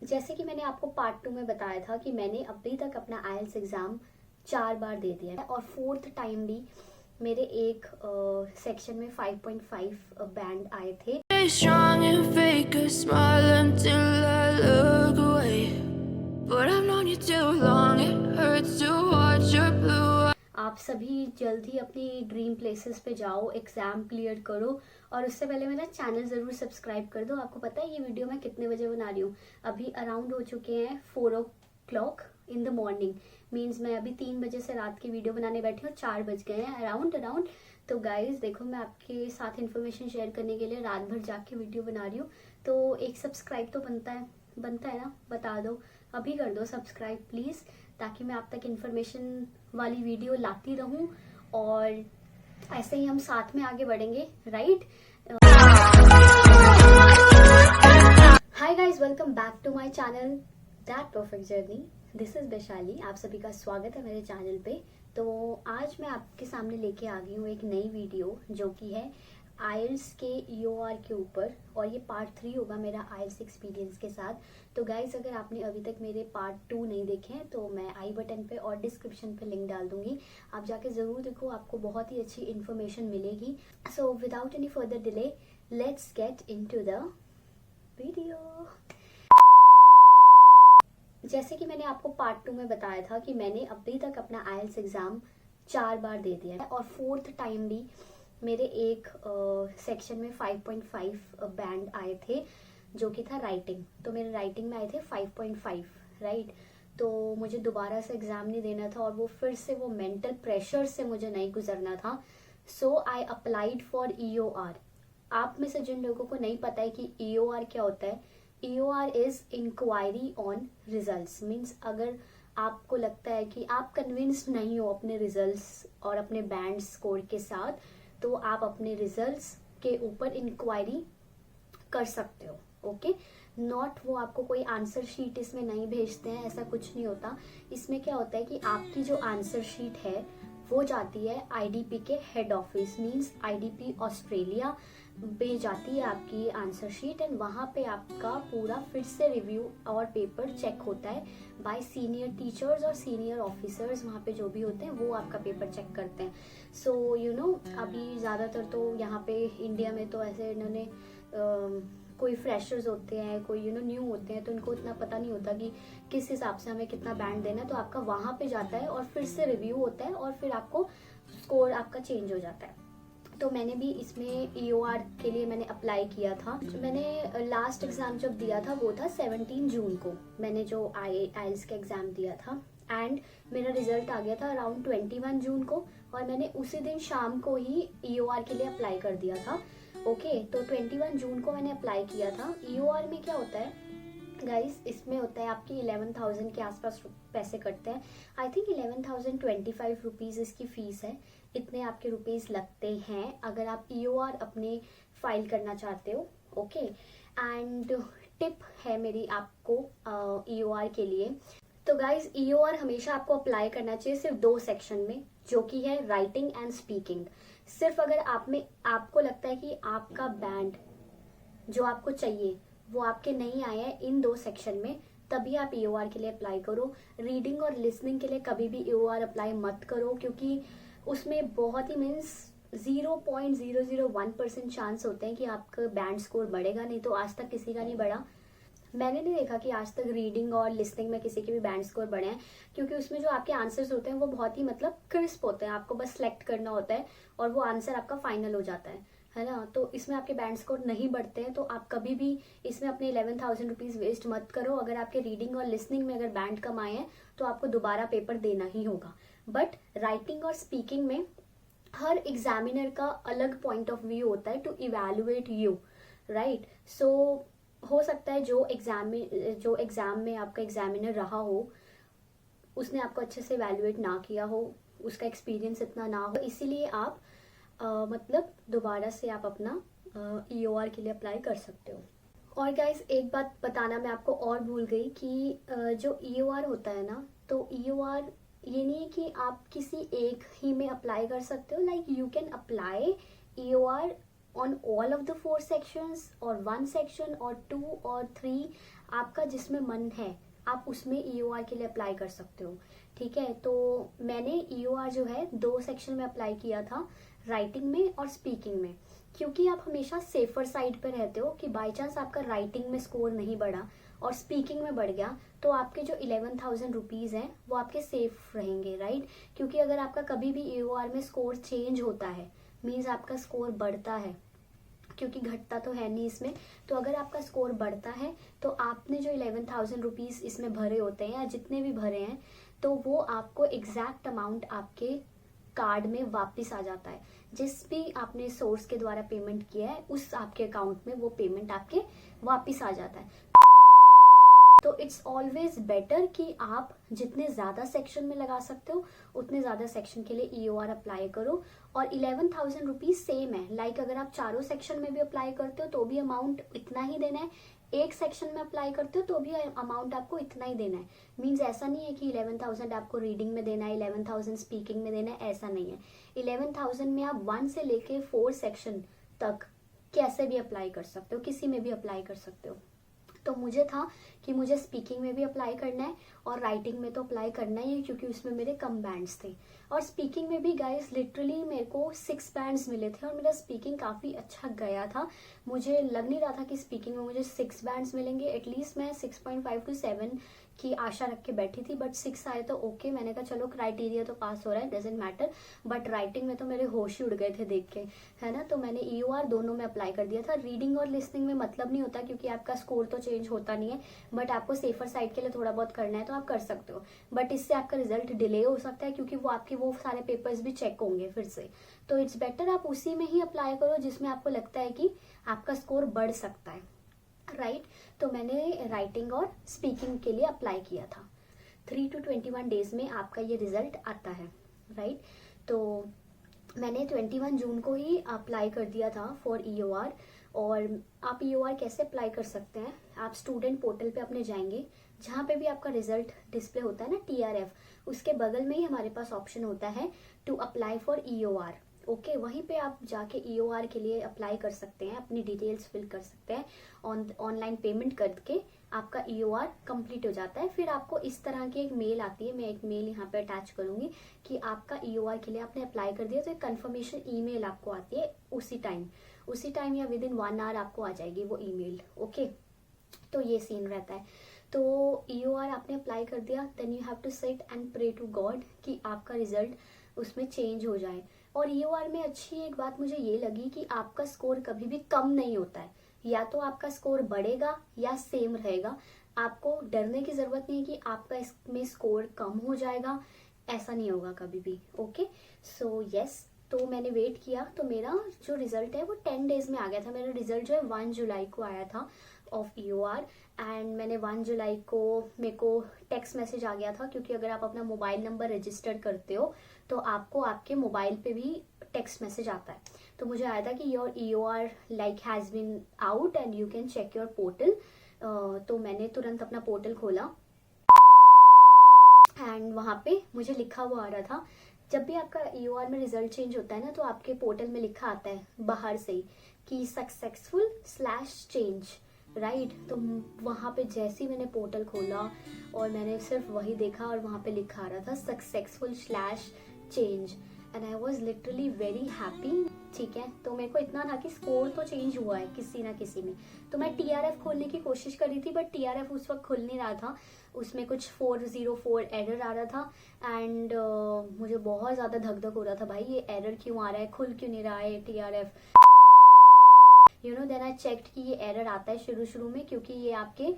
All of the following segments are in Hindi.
जैसे कि मैंने आपको पार्ट 2 में बताया था कि मैंने अभी तक अपना आईएलटीएस एग्ज़ाम 4 बार दे दिया है और फोर्थ टाइम भी मेरे एक सेक्शन में 5.5 बैंड आए थे। Stay strong and fake a smile until I look away. But I've known you too long, it hurts to watch your blue eyes. आप सभी जल्दी अपनी ड्रीम प्लेसेस पे जाओ, एग्ज़ाम क्लियर करो और उससे पहले मेरा चैनल ज़रूर सब्सक्राइब कर दो। आपको पता है ये वीडियो मैं कितने बजे बना रही हूँ? अभी अराउंड हो चुके हैं 4 o'clock in the morning. Means मैं अभी 3 बजे से रात की वीडियो बनाने बैठी हूँ, 4 बज गए हैं अराउंड। तो गाइज देखो, मैं आपके साथ इन्फॉर्मेशन शेयर करने के लिए रात भर जाग के वीडियो बना रही हूँ, तो एक सब्सक्राइब तो बनता है ना? बता दो, अभी कर दो सब्सक्राइब प्लीज़, ताकि मैं आप तक इन्फॉर्मेशन वाली वीडियो लाती रहूं और ऐसे ही हम साथ में आगे बढ़ेंगे, right? Hi guys, welcome back to my channel that perfect journey. This is Vaishali, आप सभी का स्वागत है मेरे चैनल पे। तो आज मैं आपके सामने लेके आ गई हूँ एक नई वीडियो जो कि है आईएलटीएस के ईओआर के ऊपर, और ये पार्ट 3 होगा मेरा आईएलटीएस एक्सपीरियंस के साथ। तो गाइज, अगर आपने अभी तक मेरे पार्ट 2 नहीं देखे हैं तो मैं आई बटन पे और डिस्क्रिप्शन पे लिंक डाल दूंगी, आप जाके ज़रूर देखो, आपको बहुत ही अच्छी इन्फॉर्मेशन मिलेगी। So without any further delay, let's get into the video. जैसे कि मैंने आपको पार्ट 2 में बताया था कि मैंने अभी तक अपना आईएलटीएस एग्ज़ाम 4 बार दे दिया है और फोर्थ टाइम भी मेरे एक सेक्शन में 5.5 बैंड आए थे, जो कि था राइटिंग। तो मेरे राइटिंग में आए थे 5.5, राइट? तो मुझे दोबारा से एग्ज़ाम नहीं देना था और वो फिर से वो मेंटल प्रेशर से मुझे नहीं गुजरना था। सो आई अप्लाइड फॉर ईओआर। आप में से जिन लोगों को नहीं पता है कि ईओआर क्या होता है, EOR is inquiry on results. Means अगर आपको लगता है कि आप कन्विंस्ड नहीं हो अपने रिजल्ट्स और अपने बैंड स्कोर के साथ, तो आप अपने रिजल्ट्स के ऊपर इंक्वायरी कर सकते हो, ओके? नॉट वो आपको कोई आंसर शीट इसमें नहीं भेजते हैं, ऐसा कुछ नहीं होता। इसमें क्या होता है कि आपकी जो आंसर शीट है वो जाती है आईडीपी के head office, means IDP Australia पे जाती है आपकी आंसर शीट, एंड वहाँ पे आपका पूरा फिर से रिव्यू और पेपर चेक होता है बाय सीनियर टीचर्स और सीनियर ऑफिसर्स। वहाँ पे जो भी होते हैं वो आपका पेपर चेक करते हैं। सो यू नो, अभी ज़्यादातर तो यहाँ पे इंडिया में तो ऐसे इन्होंने कोई फ्रेशर्स होते हैं, कोई न्यू होते हैं, तो उनको इतना पता नहीं होता कि किस हिसाब से हमें कितना बैंड देना है। तो आपका वहाँ पे जाता है और फिर से रिव्यू होता है और फिर आपको स्कोर आपका चेंज हो जाता है। तो मैंने भी इसमें ईओआर के लिए मैंने अप्लाई किया था। मैंने लास्ट एग्ज़ाम जब दिया था वो था 17 जून को, मैंने जो आईएलटीएस का एग्ज़ाम दिया था, एंड मेरा रिजल्ट आ गया था अराउंड 21 जून को, और मैंने उसी दिन शाम को ही ईओआर के लिए अप्लाई कर दिया था, ओके? तो 21 जून को मैंने अप्लाई किया था। ईओआर में क्या होता है गाइस, इसमें होता है आपकी 11,000 के आसपास पैसे कटते हैं। आई थिंक 11,025 रुपीज़ इसकी फ़ीस है, इतने आपके रुपीज़ लगते हैं अगर आप ईओआर अपने फाइल करना चाहते हो, ओके? एंड टिप है मेरी आपको ईओआर के लिए। तो गाइज, ईओआर हमेशा आपको अप्लाई करना चाहिए सिर्फ 2 सेक्शन में, जो कि है राइटिंग एंड स्पीकिंग। सिर्फ अगर आपको लगता है कि आपका बैंड जो आपको चाहिए वो आपके नहीं आया है इन 2 सेक्शन में, तभी आप ईओआर के लिए अप्लाई करो। रीडिंग और लिसनिंग के लिए कभी भी ईओआर अप्लाई मत करो, क्योंकि उसमें बहुत ही मीन्स 0.001% चांस होते हैं कि आपका बैंड स्कोर बढ़ेगा। नहीं तो आज तक किसी का नहीं बढ़ा। मैंने नहीं देखा कि आज तक रीडिंग और लिसनिंग में किसी के भी बैंड स्कोर बढ़े हैं, क्योंकि उसमें जो आपके आंसर्स होते हैं वो बहुत ही क्रिस्प होते हैं। आपको बस सेलेक्ट करना होता है और वो आंसर आपका फाइनल हो जाता है ना? तो इसमें आपके बैंड स्कोर नहीं बढ़ते हैं। तो आप कभी भी इसमें अपने 11,000 रुपीज़ वेस्ट मत करो। अगर आपके रीडिंग और लिसनिंग में अगर बैंड कम आए हैं तो आपको दोबारा पेपर देना ही होगा। बट राइटिंग और स्पीकिंग में हर एग्जामिनर का अलग पॉइंट ऑफ व्यू होता है टू इवेल्युएट यू, राइट? सो हो सकता है जो एग्जाम में आपका एग्जामिनर रहा हो उसने आपको अच्छे से इवेल्युएट ना किया हो, उसका एक्सपीरियंस इतना ना हो, इसीलिए आप दोबारा से आप अपना ईओआर के लिए अप्लाई कर सकते हो। और गाइस, एक बात बताना मैं आपको और भूल गई कि जो ईओआर होता है ना, तो ईओआर ये नहीं है कि आप किसी एक ही में अप्लाई कर सकते हो। Like you can apply EOR on all of the 4 sections or 1 section or 2 or 3, आपका जिसमें मन है आप उसमें EOR के लिए अप्लाई कर सकते हो, ठीक है। तो मैंने EOR जो है 2 सेक्शन में अप्लाई किया था, राइटिंग में और स्पीकिंग में, क्योंकि आप हमेशा सेफर साइड पे रहते हो कि बाई चांस आपका राइटिंग में स्कोर नहीं बढ़ा और स्पीकिंग में बढ़ गया तो आपके जो 11,000 रुपीज़ हैं वो आपके सेफ रहेंगे, राइट। क्योंकि अगर आपका कभी भी EOR में स्कोर चेंज होता है मीन्स आपका स्कोर बढ़ता है, क्योंकि घटता तो है नहीं इसमें। तो अगर आपका स्कोर बढ़ता है तो आपने जो 11,000 रुपीज़ इसमें भरे होते हैं या जितने भी भरे हैं तो वो आपको एग्जैक्ट अमाउंट आपके कार्ड में वापस आ जाता है। जिस भी आपने सोर्स के द्वारा पेमेंट किया है उस आपके अकाउंट में वो पेमेंट आपके वापस आ जाता है। तो इट्स ऑलवेज बेटर कि आप जितने ज़्यादा सेक्शन में लगा सकते हो उतने ज़्यादा सेक्शन के लिए EOR अप्लाई करो। और 11,000 रुपीज़ सेम है, लाइक अगर आप चारों सेक्शन में भी अप्लाई करते हो तो भी अमाउंट इतना ही देना है, एक सेक्शन में अप्लाई करते हो तो भी अमाउंट आपको इतना ही देना है। मीन्स ऐसा नहीं है कि 11,000 आपको रीडिंग में देना है, 11,000 स्पीकिंग में देना है, ऐसा नहीं है। 11,000 में आप 1 से लेके 4 सेक्शन तक कैसे भी अप्लाई कर सकते हो, किसी में भी अप्लाई कर सकते हो। तो मुझे था कि मुझे स्पीकिंग में भी अप्लाई करना है और राइटिंग में तो अप्लाई करना ही है क्योंकि उसमें मेरे कम बैंड्स थे। और स्पीकिंग में भी गाइस लिटरली मेरे को 6 बैंड्स मिले थे और मेरा स्पीकिंग काफ़ी अच्छा गया था। मुझे लग नहीं रहा था कि स्पीकिंग में मुझे 6 बैंड्स मिलेंगे, एटलीस्ट मैं 6.5 to 7 की आशा रख के बैठी थी, बट 6 आए तो ओके। मैंने कहा चलो क्राइटेरिया तो पास हो रहा है, डजेंट मैटर। बट राइटिंग में तो मेरे होश ही उड़ गए थे देख के, है ना। तो मैंने EOR दोनों में अप्लाई कर दिया था। रीडिंग और लिसनिंग में मतलब नहीं होता क्योंकि आपका स्कोर तो चेंज होता नहीं है, बट आपको सेफर साइड के लिए थोड़ा बहुत करना है तो आप कर सकते हो। बट इससे आपका रिजल्ट डिले हो सकता है क्योंकि वो आपके वो सारे पेपर्स भी चेक होंगे फिर से। तो इट्स बेटर आप उसी में ही अप्लाई करो जिसमें आपको लगता है कि आपका स्कोर बढ़ सकता है, राइट। तो मैंने राइटिंग और स्पीकिंग के लिए अप्लाई किया था। 3 to 21 डेज में आपका ये रिजल्ट आता है, राइट। तो मैंने 21 जून को ही अप्लाई कर दिया था फॉर EOR। और आप EOR कैसे अप्लाई कर सकते हैं, आप स्टूडेंट पोर्टल पे अपने जाएंगे, जहाँ पे भी आपका रिजल्ट डिस्प्ले होता है ना TRF, उसके बगल में ही हमारे पास ऑप्शन होता है to apply for EOR। Okay, वहीं पे आप जाके EOR के लिए अप्लाई कर सकते हैं, अपनी डिटेल्स फिल कर सकते हैं, ऑनलाइन पेमेंट करके आपका EOR कंप्लीट हो जाता है। फिर आपको इस तरह की एक मेल आती है, मैं एक मेल यहाँ पे अटैच करूंगी कि आपका EOR के लिए आपने अप्लाई कर दिया, तो एक कंफर्मेशन ईमेल आपको आती है उसी टाइम या विद इन 1 आवर आपको आ जाएगी वो ईमेल। ओके, तो ये सीन रहता है। तो EOR आपने अप्लाई कर दिया, then you have to sit and pray to God कि आपका रिजल्ट उसमें चेंज हो जाए। और EOR में अच्छी एक बात मुझे ये लगी कि आपका स्कोर कभी भी कम नहीं होता है, या तो आपका स्कोर बढ़ेगा या सेम रहेगा। आपको डरने की जरूरत नहीं है कि आपका इसमें स्कोर कम हो जाएगा, ऐसा नहीं होगा कभी भी। ओके, सो यस, तो मैंने वेट किया, तो मेरा जो रिजल्ट है वो 10 डेज में आ गया था। मेरा रिजल्ट जो है 1 जुलाई को आया था ऑफ EOR। एंड मैंने 1 जुलाई को मेरे को टेक्स्ट मैसेज आ गया था, क्योंकि अगर आप अपना मोबाइल नंबर रजिस्टर करते हो तो आपको आपके मोबाइल पे भी टेक्स्ट मैसेज आता है। तो मुझे आया था कि your EOR like has been out and you can check your portal. तो मैंने तुरंत अपना पोर्टल खोला एंड वहाँ पे मुझे लिखा हुआ आ रहा था, जब भी आपका EOR में रिजल्ट चेंज होता है ना तो आपके पोर्टल में लिखा आता है बाहर से ही कि सक्सेसफुल/चेंज, राइट। तो वहाँ पे जैसे ही मैंने पोर्टल खोला और मैंने सिर्फ वही देखा और वहाँ पे लिखा आ रहा था successful change and I was literally very happy. ठीक है, तो मेरे को इतना था कि स्कोर तो चेंज हुआ है किसी ना किसी में। तो मैं TRF खोलने की कोशिश कर रही थी, बट TRF उस वक्त खुल नहीं रहा था, उसमें कुछ 404 एरर आ रहा था। एंड मुझे बहुत ज़्यादा धक धक हो रहा था, भाई ये एरर क्यों आ रहा है, खुल क्यों नहीं रहा है TRF। देन आई चेक्ड कि ये एरर आता है शुरू में, क्योंकि ये आपके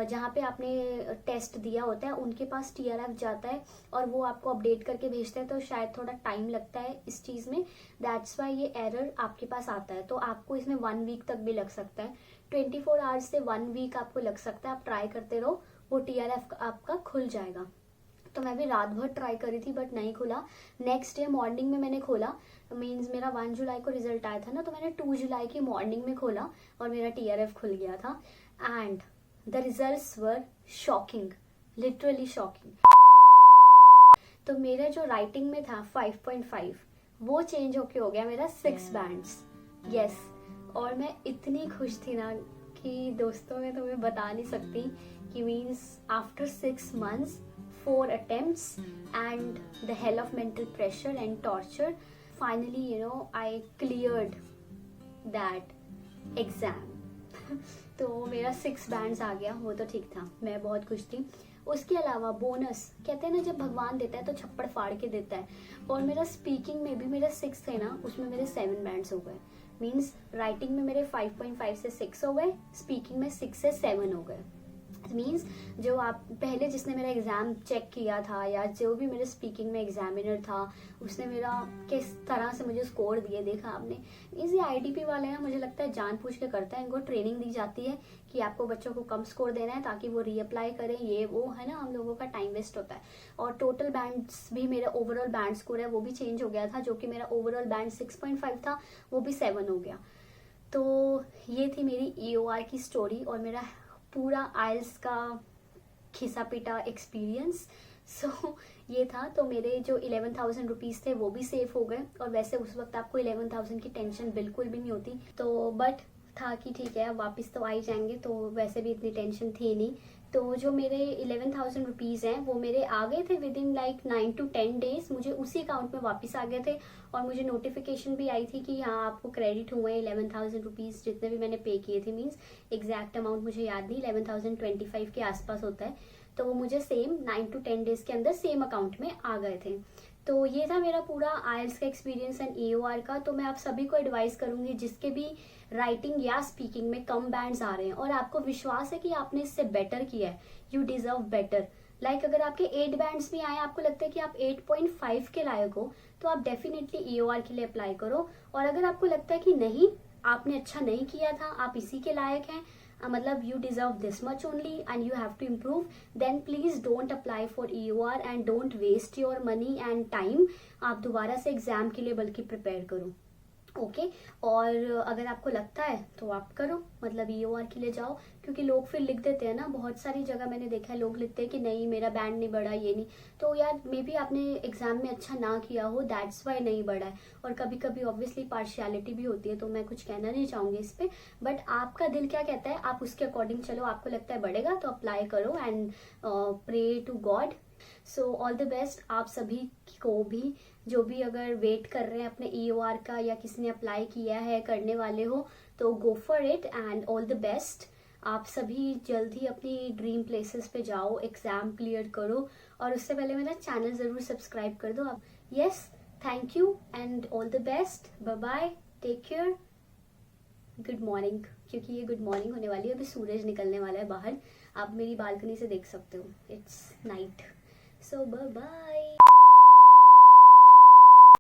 जहाँ पे आपने टेस्ट दिया होता है उनके पास TRF जाता है और वो आपको अपडेट करके भेजते हैं, तो शायद थोड़ा टाइम लगता है इस चीज़ में, दैट्स वाई ये एरर आपके पास आता है। तो आपको इसमें 1 वीक तक भी लग सकता है, 24 आवर्स से 1 वीक आपको लग सकता है। आप ट्राई करते रहो, वो TRF आपका खुल जाएगा। तो मैं भी रात भर ट्राई करी थी बट नहीं खुला। नेक्स्ट डे मॉर्निंग में मैंने खोला, मीन्स मेरा 1 जुलाई को रिजल्ट आया था ना, तो मैंने 2 जुलाई की मॉर्निंग में खोला और मेरा TRF खुल गया था। And the results were shocking, literally shocking. तो मेरा जो राइटिंग में था 5.5 वो चेंज होके हो गया मेरा 6 बैंड्स। यस, और मैं इतनी खुश थी ना कि दोस्तों मैं तुम्हें बता नहीं सकती कि means after 6 months 4 attempts and the hell of mental pressure and torture, finally I cleared that exam. तो मेरा 6 बैंड्स आ गया, वो तो ठीक था, मैं बहुत खुश थी. उसके अलावा बोनस कहते हैं ना, जब भगवान देता है तो छप्पड़ फाड़ के देता है, और मेरा स्पीकिंग में भी मेरे 6 थे ना, उसमें मेरे 7 बैंड्स हो गए. मीन्स राइटिंग में मेरे 5.5 से 6 हो गए, स्पीकिंग में 6 से 7 हो गए. मीन्स जो आप पहले जिसने मेरा एग्जाम चेक किया था या जो भी मेरे स्पीकिंग में एग्जामिनर था, उसने मेरा किस तरह से मुझे स्कोर दिए देखा आपने. मीन्स ये IDP वाले ना, मुझे लगता है जानबूझ के करता है. इनको ट्रेनिंग दी जाती है कि आपको बच्चों को कम स्कोर देना है ताकि वो रीअप्लाई करें, ये वो है ना, हम लोगों का टाइम वेस्ट होता है. और टोटल बैंड्स भी, मेरा ओवरऑल बैंड स्कोर है वो भी चेंज हो गया था, जो कि मेरा ओवरऑल बैंड 6.5 था वो भी 7 हो गया. तो ये थी मेरी EOR की स्टोरी और मेरा पूरा आइल्स का खिसा पिटा एक्सपीरियंस. सो ये था. तो मेरे जो 11,000 रुपीज़ थे वो भी सेफ हो गए, और वैसे उस वक्त आपको 11,000 की टेंशन बिल्कुल भी नहीं होती. तो बट था कि ठीक है अब वापस तो आ ही जाएंगे, तो वैसे भी इतनी टेंशन थी नहीं. तो जो मेरे 11,000 रुपीज़ हैं वो मेरे आ गए थे with in like 9 to 10 days. मुझे उसी अकाउंट में वापस आ गए थे, और मुझे नोटिफिकेशन भी आई थी कि हाँ आपको क्रेडिट हुए हैं 11,000 रुपीज़ जितने भी मैंने पे किए थे. मीन्स एग्जैक्ट अमाउंट मुझे याद नहीं, 11,025 के आसपास होता है. तो वो मुझे सेम 9 to 10 days के अंदर सेम अकाउंट में आ गए थे. तो ये था मेरा पूरा आइल्स का एक्सपीरियंस एंड EOR का. तो मैं आप सभी को एडवाइस करूंगी जिसके भी राइटिंग या स्पीकिंग में कम बैंड्स आ रहे हैं और आपको विश्वास है कि आपने इससे बेटर किया है, यू डिजर्व बेटर. लाइक अगर आपके 8 बैंड्स भी आए, आपको लगता है कि आप 8.5 के लायक हो, तो आप डेफिनेटली EOR के लिए अप्लाई करो. और अगर आपको लगता है कि नहीं आपने अच्छा नहीं किया था, आप इसी के लायक हैं, मतलब you deserve this much only and you have to improve, then please don't apply for EOR and don't waste your money and time. आप दोबारा से एग्जाम के लिए बल्कि प्रिपेयर करो. ओके और अगर आपको लगता है तो आप करो, मतलब EOR के लिए जाओ, क्योंकि लोग फिर लिख देते हैं ना, बहुत सारी जगह मैंने देखा है लोग लिखते हैं कि नहीं मेरा बैंड नहीं बढ़ा, ये नहीं. तो यार मे बी आपने एग्जाम में अच्छा ना किया हो, दैट्स वाई नहीं बढ़ा है. और कभी कभी ऑब्वियसली पार्शियलिटी भी होती है, तो मैं कुछ कहना नहीं चाहूंगी इस पे. बट आपका दिल क्या कहता है आप उसके अकॉर्डिंग चलो. आपको लगता है बढ़ेगा तो अप्लाई करो and pray to God. So all the best आप सभी को भी, जो भी अगर वेट कर रहे हैं अपने EOR का या किसी ने अप्लाई किया है, करने वाले हो, तो go for it and all the best. आप सभी जल्द ही अपनी ड्रीम प्लेसेस पे जाओ, एग्जाम क्लियर करो, और उससे पहले मेरा चैनल जरूर सब्सक्राइब कर दो. Yes, thank you and all the best. Bye bye, take care, good morning, क्योंकि ये गुड मॉर्निंग होने वाली है, अभी सूरज निकलने वाला है बाहर. आप मेरी बालकनी से देख सकते हो, it's night. So bye bye.